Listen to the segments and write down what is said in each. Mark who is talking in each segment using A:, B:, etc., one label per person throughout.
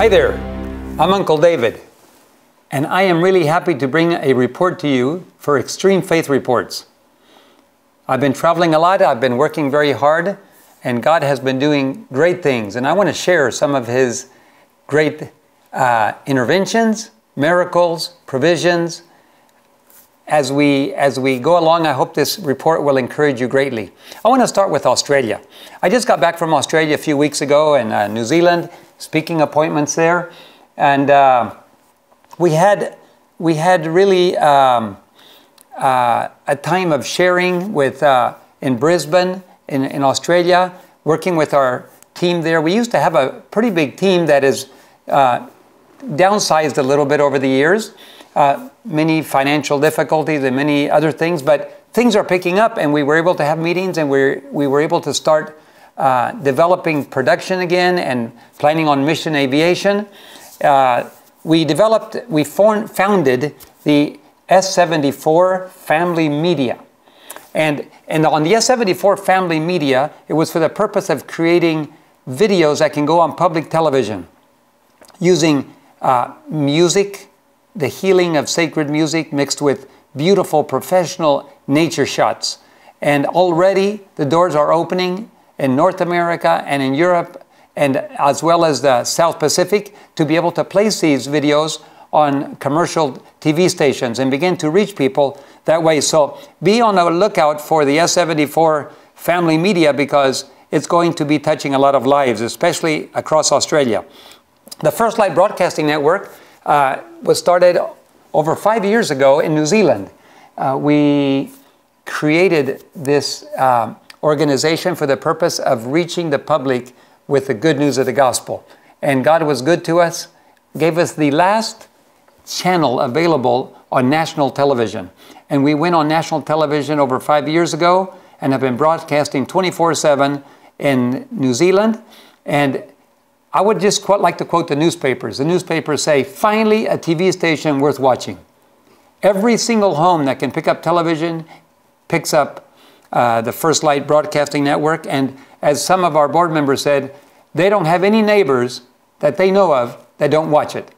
A: Hi there, I'm Uncle David, and I am really happy to bring a report to you for Extreme Faith Reports. I've been traveling a lot, I've been working very hard, and God has been doing great things, and I want to share some of His great interventions, miracles, provisions. As we go along, I hope this report will encourage you greatly. I want to start with Australia. I just got back from Australia a few weeks ago and New Zealand, speaking appointments there. And we had really a time of sharing with in Brisbane, in Australia, working with our team there. We used to have a pretty big team that is downsized a little bit over the years. Many financial difficulties and many other things, but things are picking up, and we were able to have meetings, and we were able to start developing production again and planning on mission aviation. We founded the S74 Family Media. And on the S74 Family Media, it was for the purpose of creating videos that can go on public television using music, the healing of sacred music mixed with beautiful professional nature shots. And already the doors are opening in North America and in Europe, and as well as the South Pacific, to be able to place these videos on commercial TV stations and begin to reach people that way. So be on the lookout for the S74 Family Media, because it's going to be touching a lot of lives, especially across Australia. The First Light Broadcasting Network was started over 5 years ago in New Zealand. We created this organization for the purpose of reaching the public with the good news of the gospel. And God was good to us, gave us the last channel available on national television. And we went on national television over 5 years ago and have been broadcasting 24/7 in New Zealand. And I would just like to quote the newspapers. The newspapers say, "Finally, a TV station worth watching." Every single home that can pick up television picks up the First Light Broadcasting Network. And as some of our board members said, they don't have any neighbors that they know of that don't watch it.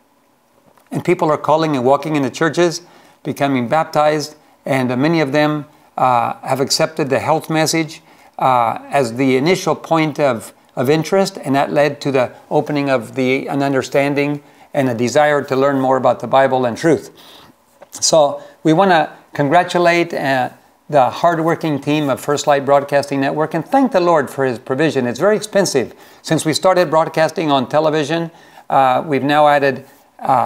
A: And people are calling and walking in the churches, becoming baptized, and many of them have accepted the health message as the initial point of interest, and that led to the opening of an understanding and a desire to learn more about the Bible and truth. So we want to congratulate the hardworking team of First Light Broadcasting Network and thank the Lord for His provision. It's very expensive. Since we started broadcasting on television, we've now added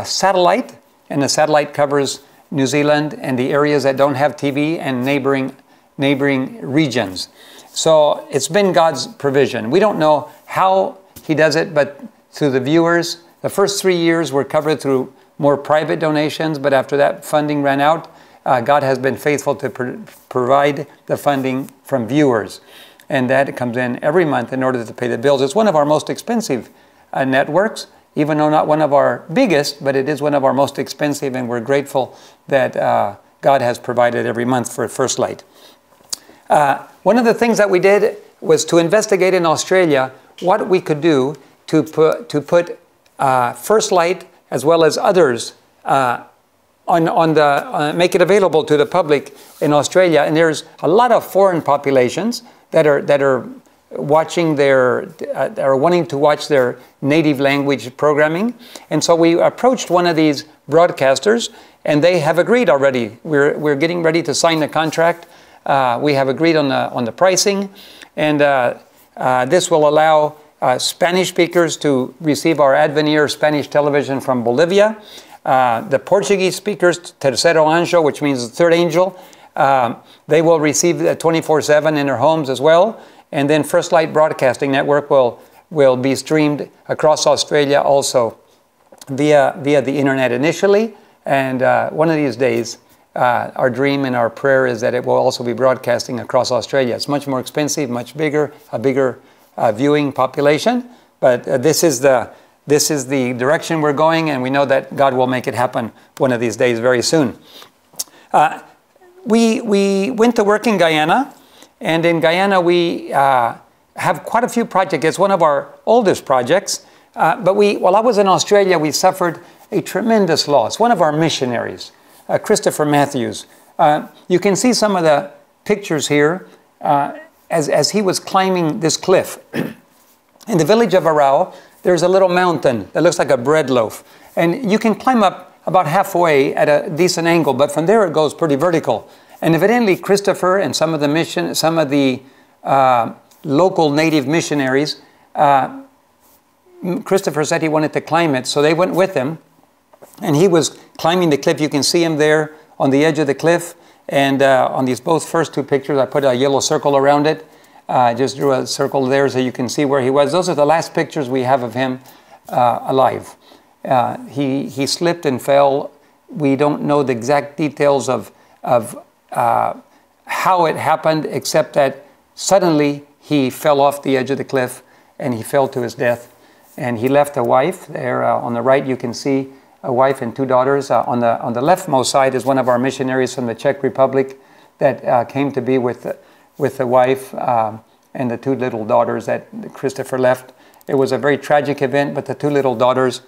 A: satellite, and the satellite covers New Zealand and the areas that don't have TV and neighboring regions. So it's been God's provision. We don't know how He does it, but through the viewers. The first 3 years were covered through more private donations, but after that funding ran out, God has been faithful to provide the funding from viewers. And that comes in every month in order to pay the bills. It's one of our most expensive networks, even though not one of our biggest, but it is one of our most expensive, and we're grateful that God has provided every month for First Light. One of the things that we did was to investigate in Australia what we could do to put First Light as well as others make it available to the public in Australia. And there's a lot of foreign populations that are watching are wanting to watch their native language programming. And so we approached one of these broadcasters, and they have agreed already. We're getting ready to sign the contract. We have agreed on the pricing, and this will allow Spanish speakers to receive our Advenir Spanish television from Bolivia. The Portuguese speakers, Terceiro Anjo, which means the third angel, they will receive 24/7 in their homes as well. And then First Light Broadcasting Network will be streamed across Australia also via the internet initially. And one of these days, our dream and our prayer is that it will also be broadcasting across Australia. It's much more expensive, much bigger, a bigger viewing population. But this is the direction we're going, and we know that God will make it happen one of these days very soon. We went to work in Guyana, and in Guyana we have quite a few projects. It's one of our oldest projects. But while I was in Australia, we suffered a tremendous loss. One of our missionaries, Christopher Matthews. You can see some of the pictures here as he was climbing this cliff. In the village of Arao, there's a little mountain that looks like a bread loaf. And you can climb up about halfway at a decent angle, but from there it goes pretty vertical. And evidently Christopher and some of the local native missionaries, Christopher said he wanted to climb it, so they went with him. And he was climbing the cliff. You can see him there on the edge of the cliff. And on these both first two pictures, I put a yellow circle around it. I just drew a circle there so you can see where he was. Those are the last pictures we have of him alive. He slipped and fell. We don't know the exact details of how it happened, except that suddenly he fell off the edge of the cliff and he fell to his death. And he left a wife. There on the right you can see a wife and two daughters. On the leftmost side is one of our missionaries from the Czech Republic that came to be with the wife and the two little daughters that Christopher left. It was a very tragic event, but the two little daughters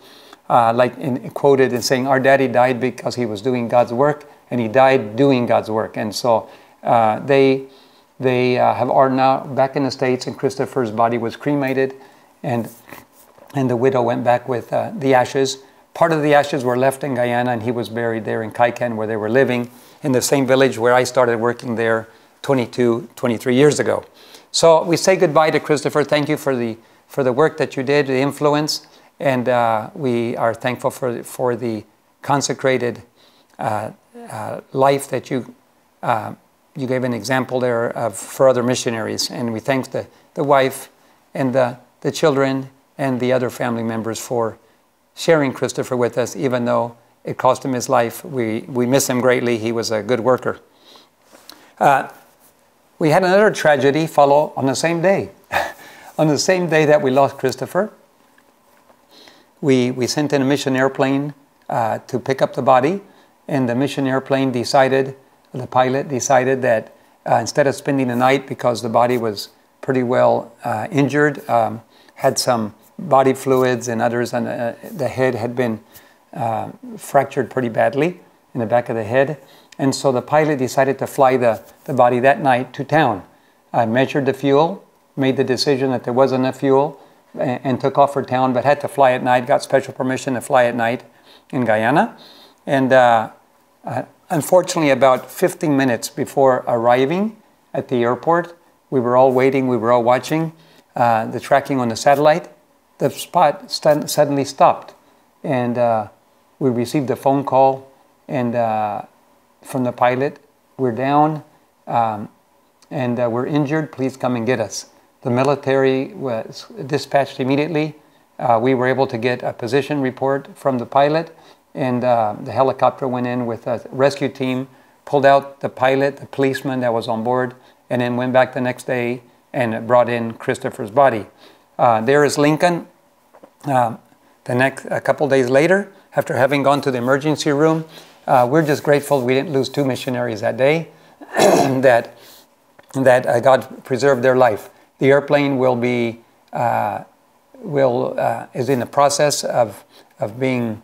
A: quoted in saying, "Our daddy died because he was doing God's work, and he died doing God's work." And so they are now back in the States, and Christopher's body was cremated, and the widow went back with the ashes. Part of the ashes were left in Guyana, and he was buried there in Kaikan, where they were living, in the same village where I started working there 23 years ago. So we say goodbye to Christopher. Thank you for the work that you did, the influence, and we are thankful for the consecrated life that you gave an example there of for other missionaries. And we thank the wife and the children and the other family members for sharing Christopher with us, even though it cost him his life. We miss him greatly. He was a good worker. We had another tragedy follow on the same day. On the same day that we lost Christopher, we sent in a mission airplane to pick up the body, and the mission airplane the pilot decided that instead of spending the night, because the body was pretty well injured, had some body fluids and others, and the head had been fractured pretty badly in the back of the head. And so the pilot decided to fly the body that night to town. Measured the fuel, made the decision that there wasn't enough fuel, and took off for town, but had to fly at night, got special permission to fly at night in Guyana. And unfortunately, about 15 minutes before arriving at the airport, we were all waiting, we were all watching the tracking on the satellite. The spot suddenly stopped, and we received a phone call from the pilot. "We're down, and we're injured. Please come and get us." The military was dispatched immediately. We were able to get a position report from the pilot, and the helicopter went in with a rescue team, pulled out the pilot, the policeman that was on board, and then went back the next day and brought in Christopher's body. There is Lincoln. A couple days later, after having gone to the emergency room, we're just grateful we didn't lose two missionaries that day, that God preserved their life. The airplane is in the process of being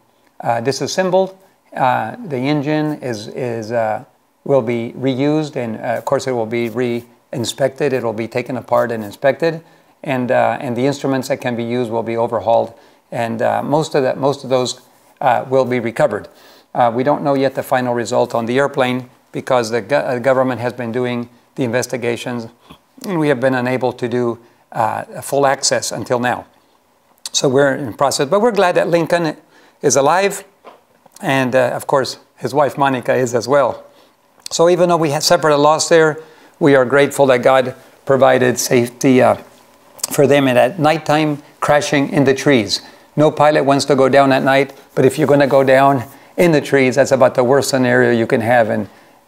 A: disassembled. The engine will be reused, and of course it will be re-inspected. It will be taken apart and inspected, and the instruments that can be used will be overhauled, and most of those will be recovered. We don't know yet the final result on the airplane because the government has been doing the investigations, and we have been unable to do full access until now. So we're in process, but we're glad that Lincoln is alive, and of course his wife Monica is as well. So even though we have suffered a loss there, we are grateful that God provided safety for them, and at nighttime crashing in the trees. No pilot wants to go down at night, but if you're going to go down in the trees, that's about the worst scenario you can have.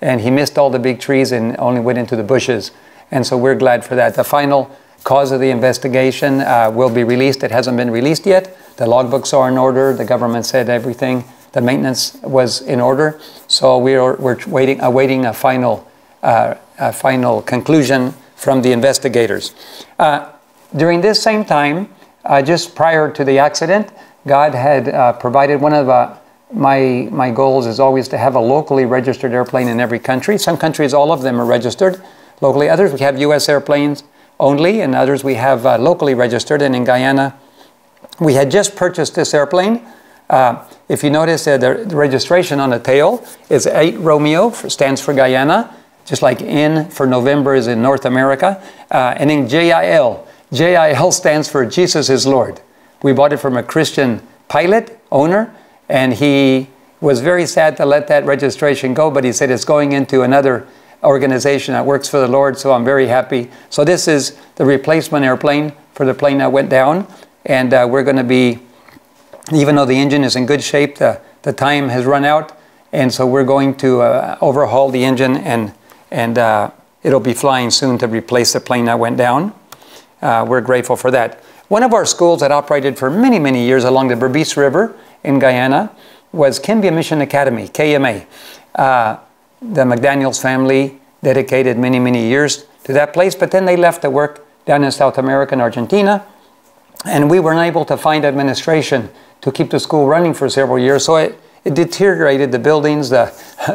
A: And he missed all the big trees and only went into the bushes. And so we're glad for that. The final cause of the investigation will be released. It hasn't been released yet. The logbooks are in order. The government said everything. The maintenance was in order. So we're awaiting a final conclusion from the investigators. During this same time, just prior to the accident, God had provided one of my goals is always to have a locally registered airplane in every country. Some countries, all of them are registered locally. Others, we have U.S. airplanes only, and others we have locally registered. And in Guyana, we had just purchased this airplane. If you notice, the registration on the tail is 8 Romeo, stands for Guyana, just like N for November is in North America. And then JIL. JIL stands for Jesus is Lord. We bought it from a Christian pilot, owner, and he was very sad to let that registration go, but he said it's going into another organization that works for the Lord, so I'm very happy. So this is the replacement airplane for the plane that went down, and we're going to be, even though the engine is in good shape, the time has run out, and so we're going to overhaul the engine, and it'll be flying soon to replace the plane that went down. We're grateful for that. One of our schools that operated for many, many years along the Berbice River in Guyana was GUYANA Mission Academy, KMA. The McDaniels family dedicated many, many years to that place, but then they left to work down in South America and Argentina, and we were unable to find administration to keep the school running for several years, so it deteriorated the buildings.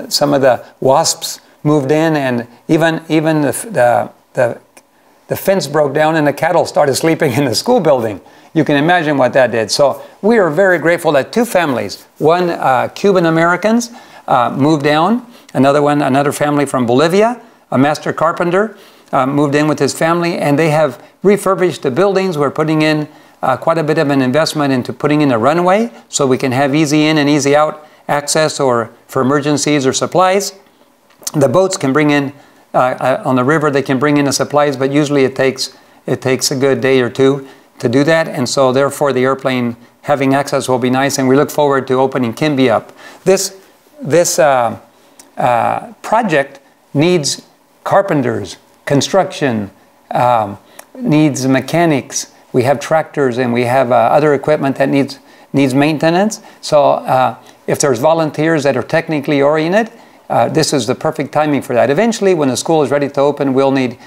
A: Some of the wasps moved in, and even the fence broke down and the cattle started sleeping in the school building. You can imagine what that did. So we are very grateful that 2 families, one Cuban Americans moved down, another family from Bolivia, a master carpenter moved in with his family, and they have refurbished the buildings. We're putting in quite a bit of an investment into putting in a runway so we can have easy in and easy out access or for emergencies or supplies. The boats can bring in on the river, they can bring in the supplies, but usually it takes a good day or 2 to do that, and so therefore the airplane having access will be nice, and we look forward to opening Kimby up. This project needs carpenters, construction, needs mechanics. We have tractors and we have other equipment that needs maintenance. So if there's volunteers that are technically oriented, this is the perfect timing for that. Eventually, when the school is ready to open, we'll need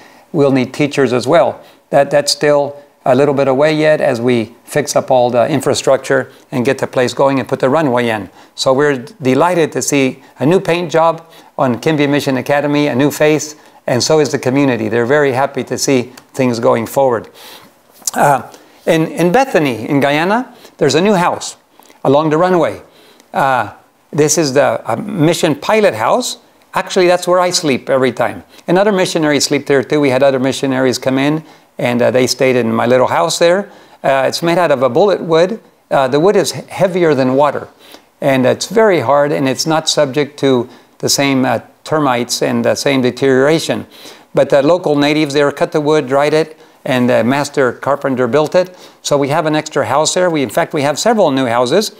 A: teachers as well. That's still a little bit away yet as we fix up all the infrastructure and get the place going and put the runway in. So we're delighted to see a new paint job on GUYANA Mission Academy, a new face, and so is the community. They're very happy to see things going forward. In Bethany, in Guyana, there's a new house along the runway. This is the mission pilot house. Actually, that's where I sleep every time. And other missionaries sleep there too. We had other missionaries come in, and they stayed in my little house there. It's made out of a bullet wood. The wood is heavier than water, and it's very hard, and it's not subject to the same termites and the same deterioration. But the local natives there cut the wood, dried it, and the master carpenter built it. So we have an extra house there. In fact, we have several new houses.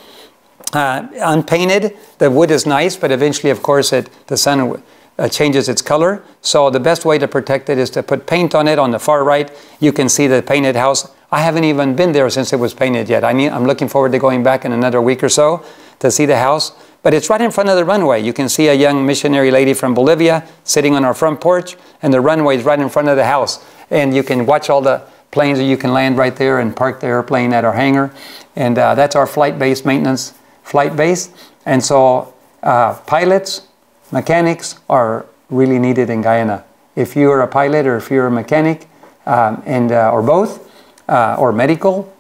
A: Unpainted, the wood is nice, but eventually, of course, the sun changes its color. So the best way to protect it is to put paint on it. On the far right, you can see the painted house. I haven't even been there since it was painted yet. I'm looking forward to going back in another week or so to see the house. But it's right in front of the runway. You can see a young missionary lady from Bolivia sitting on our front porch, and the runway is right in front of the house. And you can watch all the planes, that you can land right there and park the airplane at our hangar. And that's our flight-based maintenance flight base. And so pilots, mechanics are really needed in Guyana. If you're a pilot or if you're a mechanic or both or medical,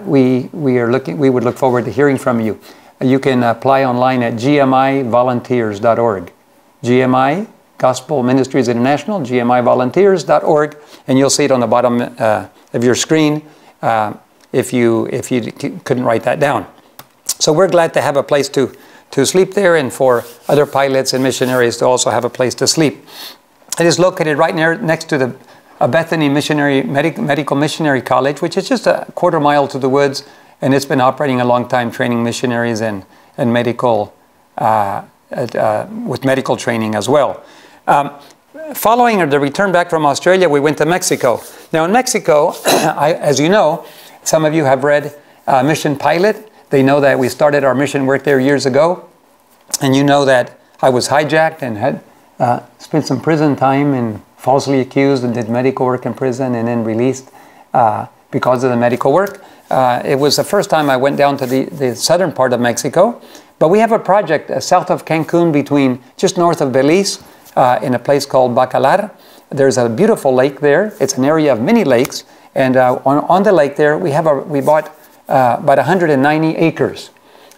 A: we would look forward to hearing from you. You can apply online at gmivolunteers.org. GMI, Gospel Ministries International, gmivolunteers.org, and you'll see it on the bottom of your screen if you couldn't write that down. So we're glad to have a place to sleep there, and for other pilots and missionaries to also have a place to sleep. It is located right next to the Bethany Medical Missionary College, which is just a quarter mile to the woods, and it's been operating a long time, training missionaries and medical with medical training as well. Following the return back from Australia, we went to Mexico. Now in Mexico, as you know, some of you have read Mission Pilot. They know that we started our mission work there years ago. And you know that I was hijacked and had spent some prison time and falsely accused and did medical work in prison and then released because of the medical work. It was the first time I went down to the southern part of Mexico. But we have a project south of Cancun, just north of Belize, in a place called Bacalar. There's a beautiful lake there. It's an area of many lakes. And on the lake there, we bought about 190 acres.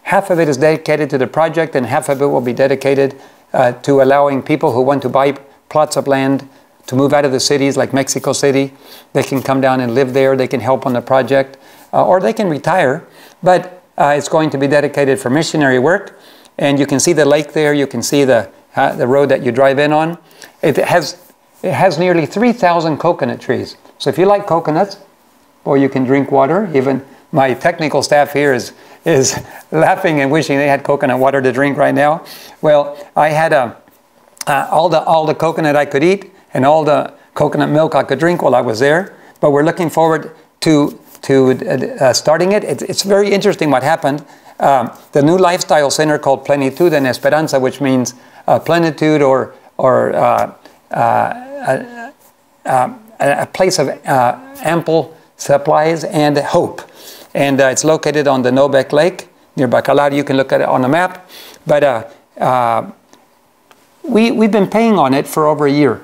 A: Half of it is dedicated to the project, and half of it will be dedicated to allowing people who want to buy plots of land to move out of the cities like Mexico City. They can come down and live there. They can help on the project, or they can retire. But it's going to be dedicated for missionary work. And you can see the lake there. You can see the road that you drive in on. It has nearly 3,000 coconut trees. So if you like coconuts, or you can drink water. Even my technical staff here is laughing and wishing they had coconut water to drink right now. Well, I had all the coconut I could eat and all the coconut milk I could drink while I was there. But we're looking forward to starting it. It's very interesting what happened. The new lifestyle center called Plenitud en Esperanza, which means plenitude or a place of ample supplies and hope. And it's located on the Nobec Lake near Bacalar. You can look at it on a map. But we've been paying on it for over a year.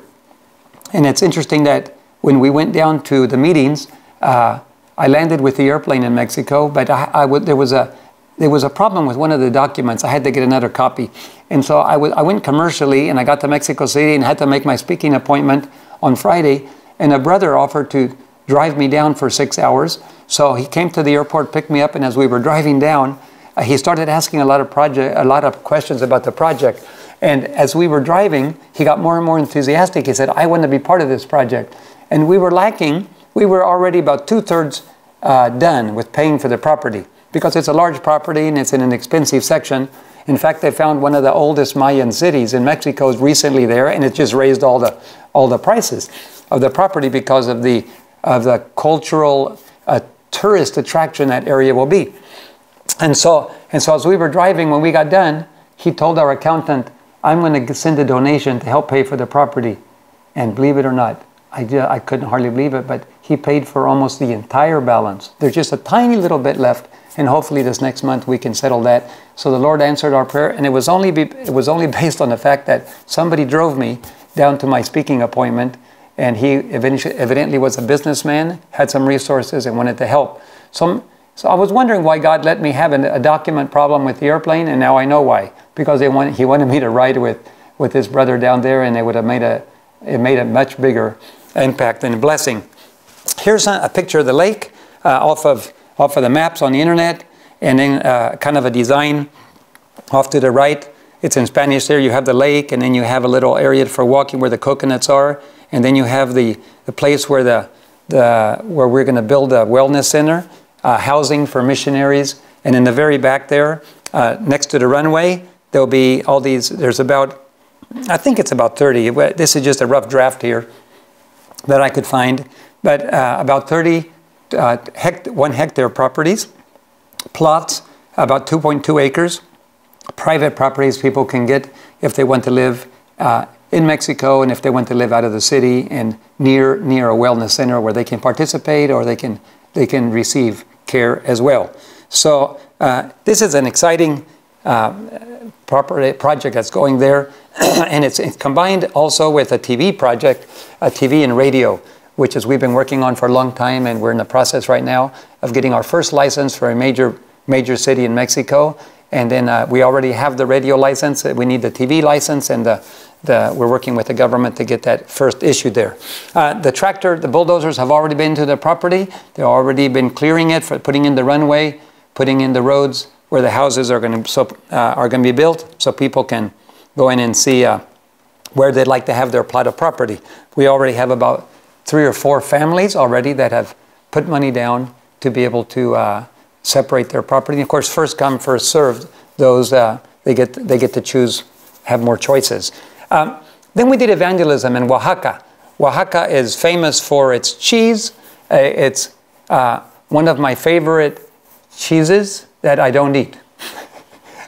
A: And it's interesting that when we went down to the meetings, I landed with the airplane in Mexico, but there was a problem with one of the documents. I had to get another copy. And so I went commercially, and I got to Mexico City and had to make my speaking appointment on Friday. And a brother offered to drive me down for 6 hours. So he came to the airport, picked me up, and as we were driving down, he started asking a lot of questions about the project. And as we were driving, he got more and more enthusiastic. He said, I want to be part of this project. And we were lacking. We were already about 2/3 done with paying for the property, because it's a large property and it's in an expensive section. In fact, they found one of the oldest Mayan cities in Mexico is recently there, and it just raised all the prices of the property because of the cultural tourist attraction that area will be. And so as we were driving, when we got done, he told our accountant, I'm going to send a donation to help pay for the property. And believe it or not, I couldn't hardly believe it, but he paid for almost the entire balance. There's just a tiny little bit left, and hopefully this next month we can settle that. So the Lord answered our prayer, and it was only based on the fact that somebody drove me down to my speaking appointment, and he evidently was a businessman, had some resources, and wanted to help. So I was wondering why God let me have a document problem with the airplane, and now I know why. Because he wanted me to ride with his brother down there, and it would have made a much bigger impact and blessing. Here's a picture of the lake off of the maps on the internet, and then kind of a design off to the right. It's in Spanish there. You have the lake, and then you have a little area for walking where the coconuts are, and then you have the place where where we're going to build a wellness center, housing for missionaries, and in the very back there, next to the runway, there'll be all these. There's about, I think it's about 30. This is just a rough draft here that I could find, but about 30 1 hectare properties, plots, about 2.2 acres, private properties people can get if they want to live in Mexico, and if they want to live out of the city and near a wellness center where they can participate or they can receive care as well. So this is an exciting project that's going there, and it's combined also with a TV project, a TV and radio, which is we've been working on for a long time, and we're in the process right now of getting our first license for a major city in Mexico. And then we already have the radio license. We need the TV license, and we're working with the government to get that first issued there. The bulldozers have already been to the property. They've already been clearing it, for putting in the runway, putting in the roads where the houses are going to be built, so people can go in and see where they'd like to have their plot of property. We already have about 3 or 4 families already that have put money down to be able to separate their property. And of course, first come, first served. Those they get to choose, have more choices. Then we did evangelism in Oaxaca. Oaxaca is famous for its cheese. It's one of my favorite cheeses that I don't eat.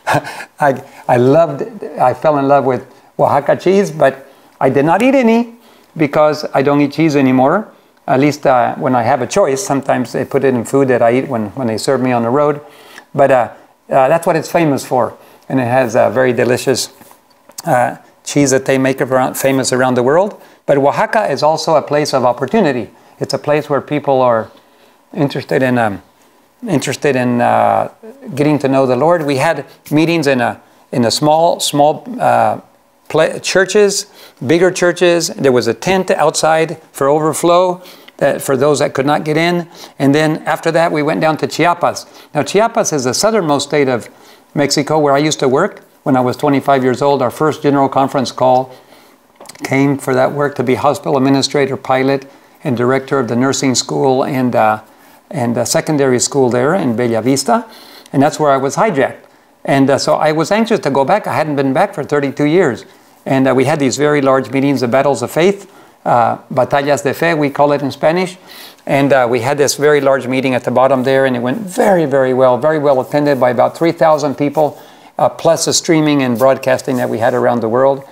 A: I fell in love with Oaxaca cheese, but I did not eat any because I don't eat cheese anymore. at least when I have a choice. Sometimes they put it in food that I eat when they serve me on the road. But that's what it's famous for. And it has very delicious cheese that they make famous around the world. But Oaxaca is also a place of opportunity. It's a place where people are interested in getting to know the Lord. We had meetings in a small churches, bigger churches. There was a tent outside for overflow, for those that could not get in. And then after that, we went down to Chiapas. Now, Chiapas is the southernmost state of Mexico, where I used to work when I was 25 years old. Our first general conference call came for that work to be hospital administrator, pilot, and director of the nursing school and secondary school there in Bella Vista. And that's where I was hijacked. And so I was anxious to go back. I hadn't been back for 32 years. And we had these very large meetings, the battles of faith, batallas de fe, we call it in Spanish. And we had this very large meeting at the bottom there, and it went very, very well attended by about 3,000 people, plus the streaming and broadcasting that we had around the world.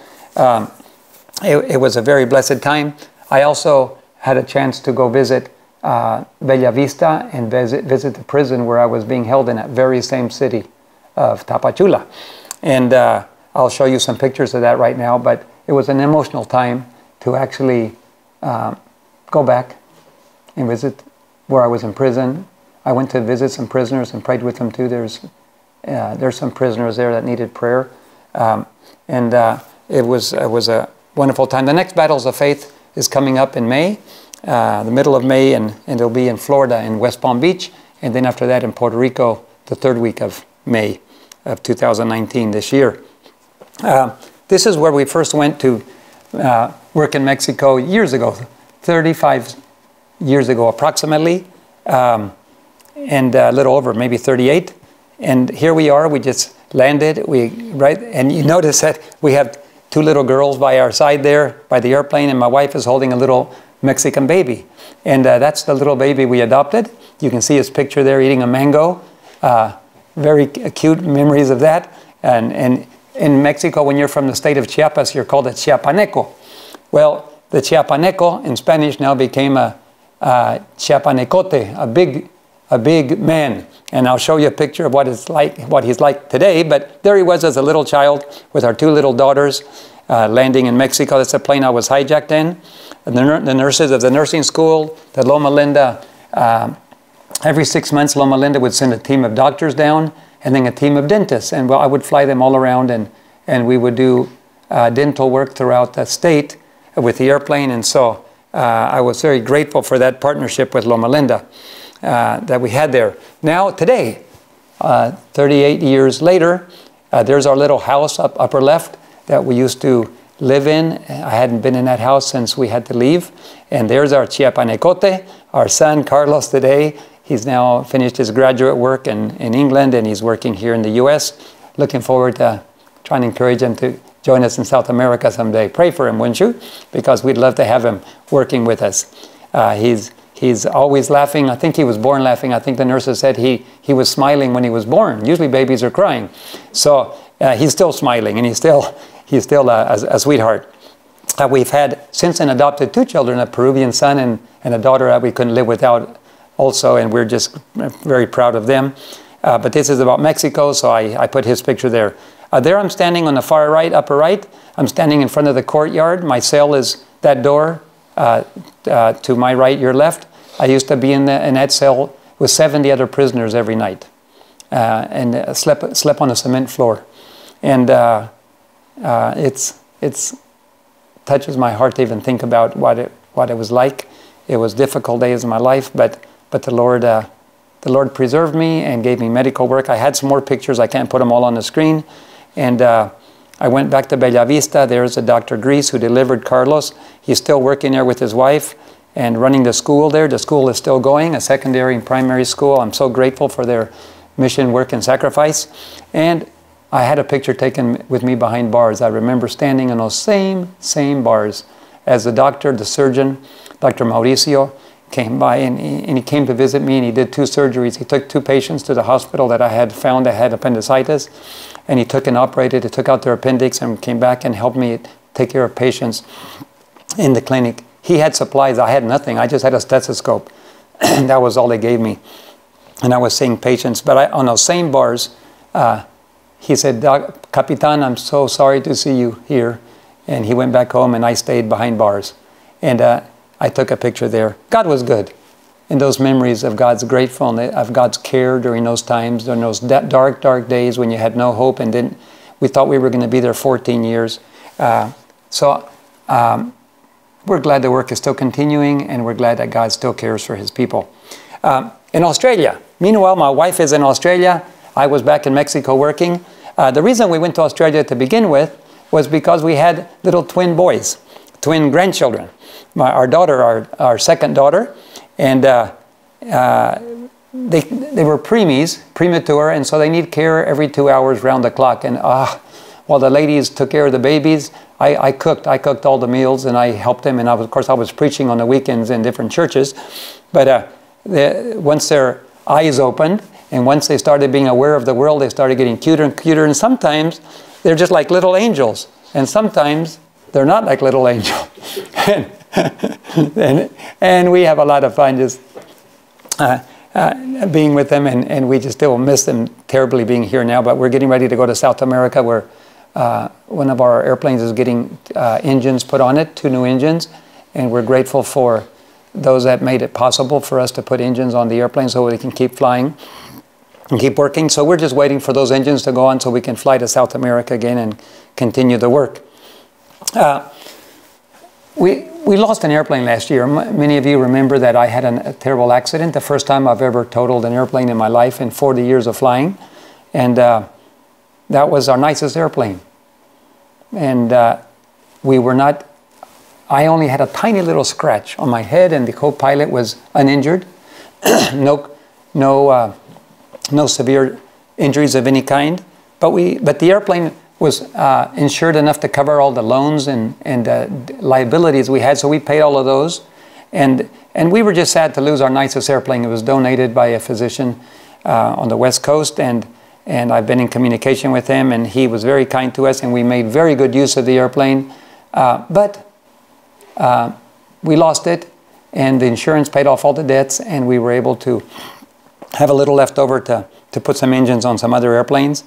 A: It was a very blessed time. I also had a chance to go visit Bella Vista and visit the prison where I was being held in that very same city of Tapachula. And I'll show you some pictures of that right now, but it was an emotional time to actually go back and visit where I was in prison. I went to visit some prisoners and prayed with them too. There's some prisoners there that needed prayer. It was a wonderful time. The next Battles of Faith is coming up in May, the middle of May, and it'll be in Florida, in West Palm Beach, and then after that in Puerto Rico, the third week of May of 2019, this year. This is where we first went to work in Mexico years ago, 35 years ago approximately, and a little over, maybe 38. And here we are, we just landed, and you notice that we have two little girls by our side there by the airplane, and my wife is holding a little Mexican baby. And that's the little baby we adopted. You can see his picture there eating a mango. Very cute memories of that. And in Mexico, when you're from the state of Chiapas, you're called a Chiapaneco. Well, the Chiapaneco in Spanish now became a Chiapanecote, a big man. And I'll show you a picture of what he's like today. But there he was as a little child with our two little daughters landing in Mexico. That's the plane I was hijacked in. And the nurses of the nursing school, the Loma Linda, every 6 months, Loma Linda would send a team of doctors down and then a team of dentists. And I would fly them all around, and we would do dental work throughout the state with the airplane. And so I was very grateful for that partnership with Loma Linda that we had there. Now, today, 38 years later, there's our little house upper left that we used to live in. I hadn't been in that house since we had to leave. And there's our Chiapanecote, our son Carlos today. He's now finished his graduate work in England, and he's working here in the U.S. Looking forward to trying to encourage him to join us in South America someday. Pray for him, wouldn't you? Because we'd love to have him working with us. He's always laughing. I think he was born laughing. I think the nurses said he was smiling when he was born. Usually babies are crying. So he's still smiling, and he's still a sweetheart. We've had since then adopted two children, a Peruvian son and a daughter that we couldn't live without also, and we're just very proud of them. But this is about Mexico, so I put his picture there. There I'm standing on the far right, upper right. I'm standing in front of the courtyard. My cell is that door to my right, your left. I used to be in that cell with 70 other prisoners every night, and slept on a cement floor. And it's touches my heart to even think about what it was like. It was difficult days in my life, but the Lord preserved me and gave me medical work. I had some more pictures. I can't put them all on the screen. And I went back to Bella Vista. There's a Dr. Grease who delivered Carlos. He's still working there with his wife and running the school there. The school is still going, a secondary and primary school. I'm so grateful for their mission, work, and sacrifice. And I had a picture taken with me behind bars. I remember standing in those same bars as the doctor, the surgeon, Dr. Mauricio, came by, and he came to visit me, and he did 2 surgeries. He took 2 patients to the hospital that I had found that had appendicitis, and he took and operated. He took out their appendix and came back and helped me take care of patients in the clinic He had supplies. I had nothing. I just had a stethoscope. That was all they gave me. And I was seeing patients. But on those same bars, he said, Capitan, I'm so sorry to see you here. And he went back home, and I stayed behind bars. And I took a picture there. God was good. And those memories of God's gratefulness, of God's care during those times, during those dark, dark days when you had no hope and we thought we were going to be there 14 years. So we're glad the work is still continuing, and we're glad that God still cares for His people. In Australia, meanwhile, my wife is in Australia. I was back in Mexico working. The reason we went to Australia to begin with was because we had little twin boys, twin grandchildren. Our daughter, our second daughter, and they were premature, and so they need care every 2 hours round the clock. And while the ladies took care of the babies, I cooked all the meals, and I helped them. And of course, I was preaching on the weekends in different churches. But once their eyes opened, and once they started being aware of the world, they started getting cuter and cuter. And sometimes they're just like little angels, and sometimes they're not like little angels. and we have a lot of fun just being with them, and we just still miss them terribly being here now. But we're getting ready to go to South America, where one of our airplanes is getting engines put on it, 2 new engines, and we're grateful for those that made it possible for us to put engines on the airplane so we can keep flying and keep working. So we're just waiting for those engines to go on so we can fly to South America again and continue the work. We lost an airplane last year. Many of you remember that I had a terrible accident, the first time I've ever totaled an airplane in my life in 40 years of flying. And that was our nicest airplane. And I only had a tiny little scratch on my head, and the co-pilot was uninjured. No severe injuries of any kind. But the airplane was insured enough to cover all the loans and liabilities we had, so we paid all of those. And we were just sad to lose our nicest airplane. It was donated by a physician on the West Coast, and I've been in communication with him, and he was very kind to us, and we made very good use of the airplane. But we lost it, and the insurance paid off all the debts, and we were able to have a little left over to put some engines on some other airplanes.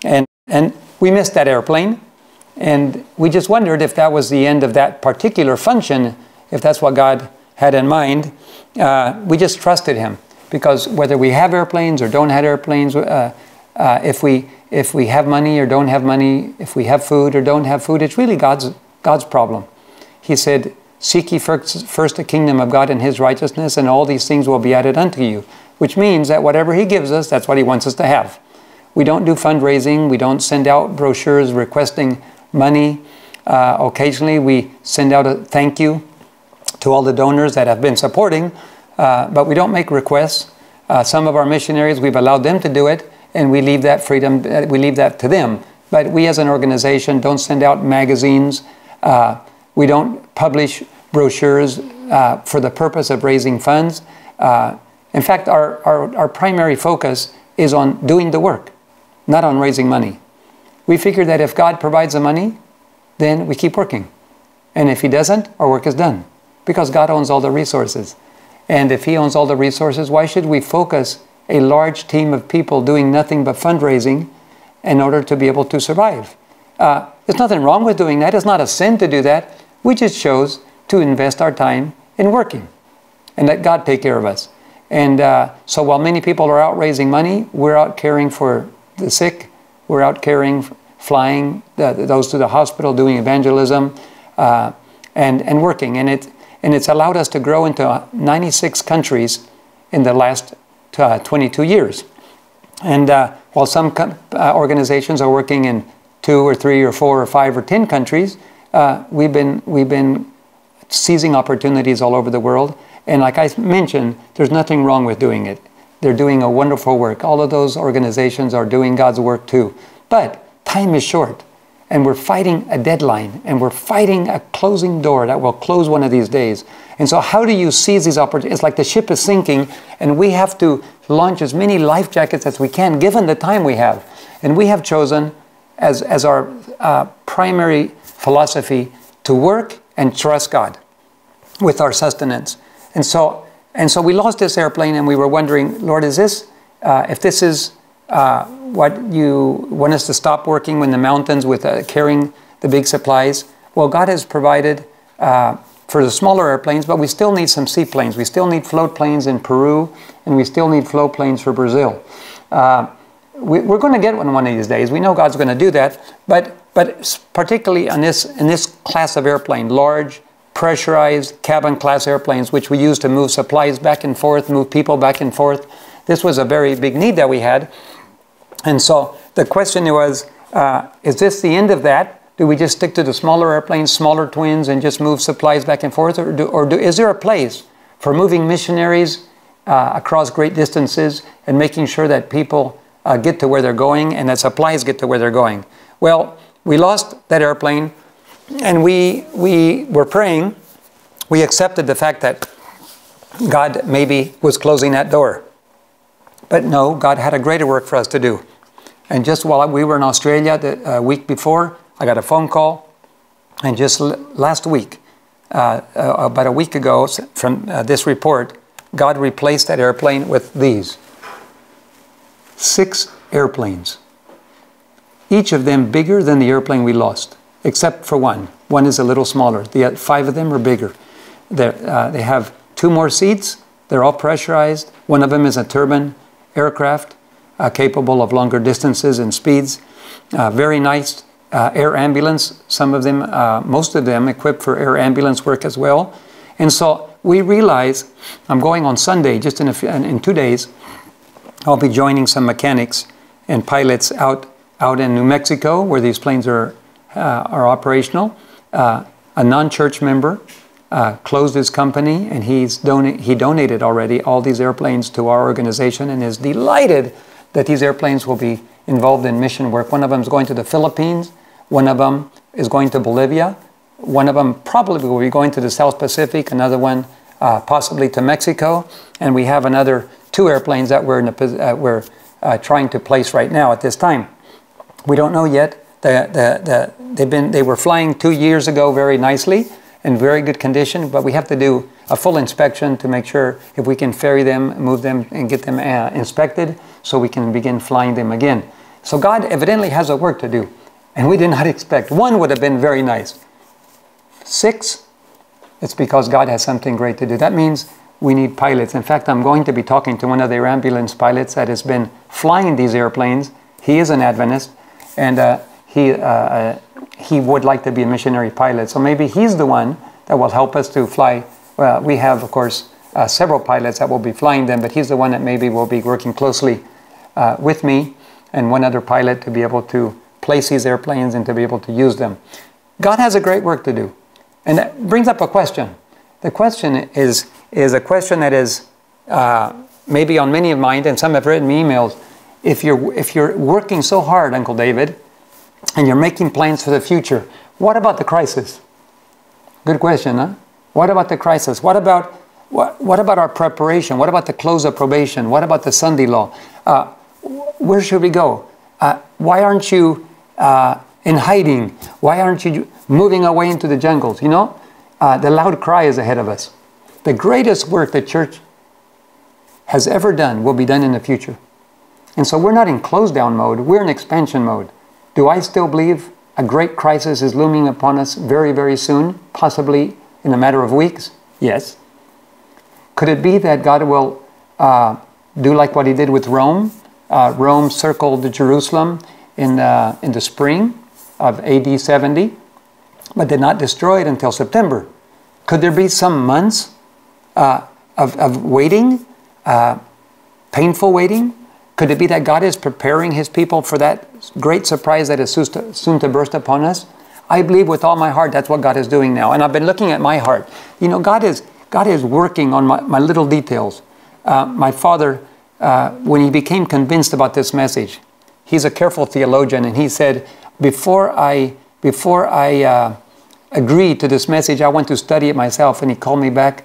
A: And we missed that airplane, and we just wondered if that was the end of that particular function, if that's what God had in mind. We just trusted Him, because whether we have airplanes or don't have airplanes, if we have money or don't have money, if we have food or don't have food, it's really God's problem. He said, "Seek ye first the kingdom of God and His righteousness, and all these things will be added unto you," which means that whatever He gives us, that's what He wants us to have. We don't do fundraising. We don't send out brochures requesting money. Occasionally, we send out a thank you to all the donors that have been supporting, but we don't make requests. Some of our missionaries, we've allowed them to do it, and we leave that freedom, we leave that to them. But we as an organization don't send out magazines. We don't publish brochures for the purpose of raising funds. In fact, our primary focus is on doing the work, not on raising money. We figure that if God provides the money, then we keep working. And if He doesn't, our work is done, because God owns all the resources. And if He owns all the resources, why should we focus a large team of people doing nothing but fundraising in order to be able to survive? There's nothing wrong with doing that. It's not a sin to do that. We just chose to invest our time in working and let God take care of us. And so while many people are out raising money, we're out caring for the sick. We're out caring, flying those to the hospital, doing evangelism, and working. And it's allowed us to grow into 96 countries in the last 22 years. And while some organizations are working in 2 or 3 or 4 or 5 or 10 countries, we've been seizing opportunities all over the world. And like I mentioned, there's nothing wrong with doing it. They're doing a wonderful work. All of those organizations are doing God's work too. But time is short, and we're fighting a deadline, and we're fighting a closing door that will close one of these days. And so how do you seize these opportunities? It's like the ship is sinking, and we have to launch as many life jackets as we can, given the time we have. And we have chosen as our primary philosophy to work and trust God. with our sustenance. And so we lost this airplane, and we were wondering, Lord, is this, if this is what you want us to stop working in the mountains with carrying the big supplies? Well, God has provided for the smaller airplanes, but we still need some seaplanes. We still need float planes in Peru, and we still need float planes for Brazil. We're going to get one of these days. We know God's going to do that, but particularly in this class of airplane, large, pressurized cabin class airplanes, which we use to move supplies back and forth, move people back and forth. This was a very big need that we had. And so the question was, is this the end of that? Do we just stick to the smaller airplanes, smaller twins, and just move supplies back and forth? Or is there a place for moving missionaries across great distances and making sure that people get to where they're going and that supplies get to where they're going? Well, we lost that airplane, and we were praying. We accepted the fact that God maybe was closing that door. But no, God had a greater work for us to do. And just while we were in Australia the week before, I got a phone call, and just last week, about a week ago from this report, God replaced that airplane with these 6 airplanes, each of them bigger than the airplane we lost, except for one. One is a little smaller. The 5 of them are bigger. They have 2 more seats. They're all pressurized. One of them is a turbine aircraft capable of longer distances and speeds. Very nice air ambulance. Some of them, most of them equipped for air ambulance work as well. And so we realize, I'm going on Sunday, just in 2 days, I'll be joining some mechanics and pilots out in New Mexico, where these planes are operational. A non-church member closed his company, and he donated already all these airplanes to our organization, and is delighted that these airplanes will be involved in mission work. One of them is going to the Philippines. One of them is going to Bolivia. One of them probably will be going to the South Pacific. Another one possibly to Mexico. And we have another 2 airplanes that we're trying to place right now at this time. We don't know yet. They were flying 2 years ago very nicely, in very good condition, but we have to do a full inspection to make sure if we can ferry them, move them, and get them inspected so we can begin flying them again. So God evidently has a work to do, and we did not expect. 1 would have been very nice. 6, it's because God has something great to do. That means we need pilots. In fact, I'm going to be talking to one of their ambulance pilots that has been flying these airplanes. He is an Adventist, and he would like to be a missionary pilot. So maybe he's the one that will help us to fly. Well, we have, of course, several pilots that will be flying them, but he's the one that maybe will be working closely with me and one other pilot to be able to place these airplanes and to be able to use them. God has a great work to do. And that brings up a question. The question is a question that is maybe on many of mine, and some have written me emails. If you're working so hard, Uncle David, and you're making plans for the future, what about the crisis? Good question, huh? What about the crisis? What about our preparation? What about the close of probation? What about the Sunday law? Where should we go? Why aren't you in hiding? Why aren't you moving away into the jungles? You know, the loud cry is ahead of us. The greatest work the church has ever done will be done in the future. And so we're not in close down mode, we're in expansion mode. Do I still believe a great crisis is looming upon us very, very soon, possibly in a matter of weeks? Yes. Could it be that God will do like what he did with Rome? Rome circled Jerusalem in the spring of AD 70, but did not destroy it until September. Could there be some months of waiting, painful waiting? Could it be that God is preparing his people for that great surprise that is soon to burst upon us? I believe with all my heart that's what God is doing now. And I've been looking at my heart. You know, God is working on my little details. My father, when he became convinced about this message, he's a careful theologian, and he said, before I agreed to this message, I went to study it myself. And he called me back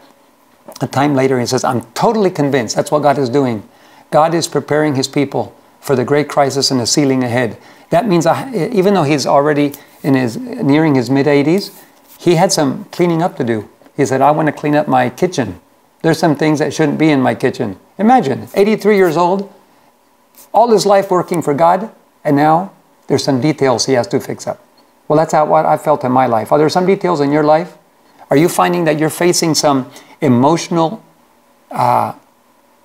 A: a time later, and he says, I'm totally convinced that's what God is doing. God is preparing his people for the great crisis and the ceiling ahead. That means even though he's already nearing his mid-80s, he had some cleaning up to do He said, I want to clean up my kitchen. There's some things that shouldn't be in my kitchen. Imagine, 83 years old, all his life working for God, and now there's some details he has to fix up. Well, that's what I felt in my life. Are there some details in your life? Are you finding that you're facing some emotional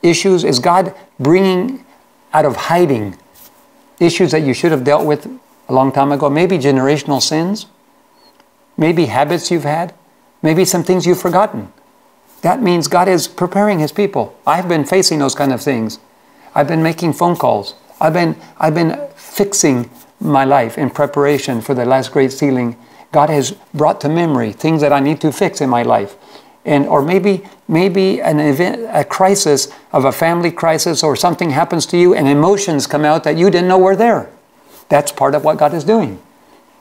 A: issues? Is God bringing out of hiding issues that you should have dealt with a long time ago? Maybe generational sins? Maybe habits you've had? Maybe some things you've forgotten? That means God is preparing His people. I've been facing those kind of things. I've been making phone calls. I've been fixing my life in preparation for the last great sealing. God has brought to memory things that I need to fix in my life. Or maybe an event, a crisis of a family crisis, or something happens to you and emotions come out that you didn't know were there. That's part of what God is doing.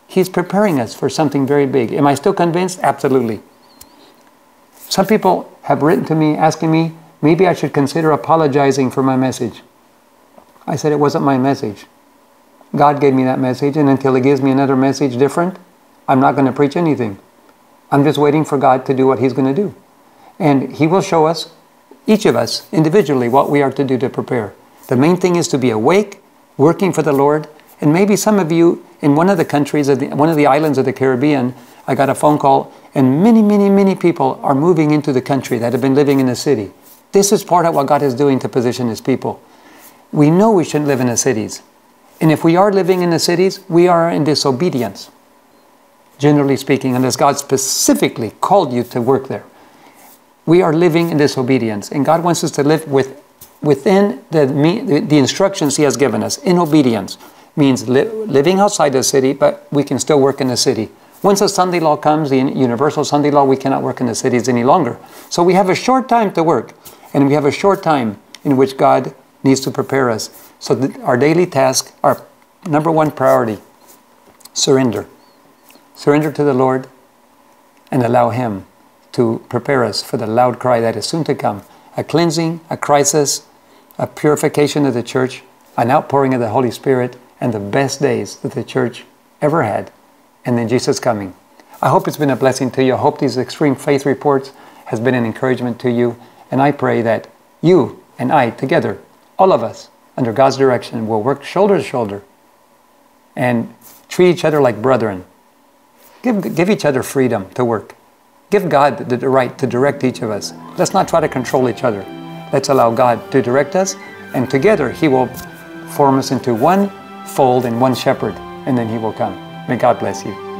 A: He's preparing us for something very big. Am I still convinced? Absolutely. Some people have written to me asking me, maybe I should consider apologizing for my message. I said it wasn't my message. God gave me that message, and until He gives me another message different, I'm not going to preach anything. I'm just waiting for God to do what He's going to do. And He will show us, each of us, individually, what we are to do to prepare. The main thing is to be awake, working for the Lord. And maybe some of you in one of the countries, one of the islands of the Caribbean, I got a phone call, and many people are moving into the country that have been living in the city. This is part of what God is doing to position His people. We know we shouldn't live in the cities. And if we are living in the cities, we are in disobedience. Generally speaking, unless God specifically called you to work there. We are living in disobedience. And God wants us to live within the instructions He has given us. In obedience means living outside the city, but we can still work in the city. Once the Sunday law comes, the universal Sunday law, we cannot work in the cities any longer. So we have a short time to work. And we have a short time in which God needs to prepare us. So our daily task, our number one priority, surrender. Surrender to the Lord and allow Him to prepare us for the loud cry that is soon to come. A cleansing, a crisis, a purification of the church, an outpouring of the Holy Spirit, and the best days that the church ever had. And then Jesus coming. I hope it's been a blessing to you. I hope these extreme faith reports has been an encouragement to you. And I pray that you and I together, all of us, under God's direction, will work shoulder to shoulder and treat each other like brethren. Give each other freedom to work. Give God the right to direct each of us. Let's not try to control each other. Let's allow God to direct us, and together He will form us into one fold and one shepherd, and then He will come. May God bless you.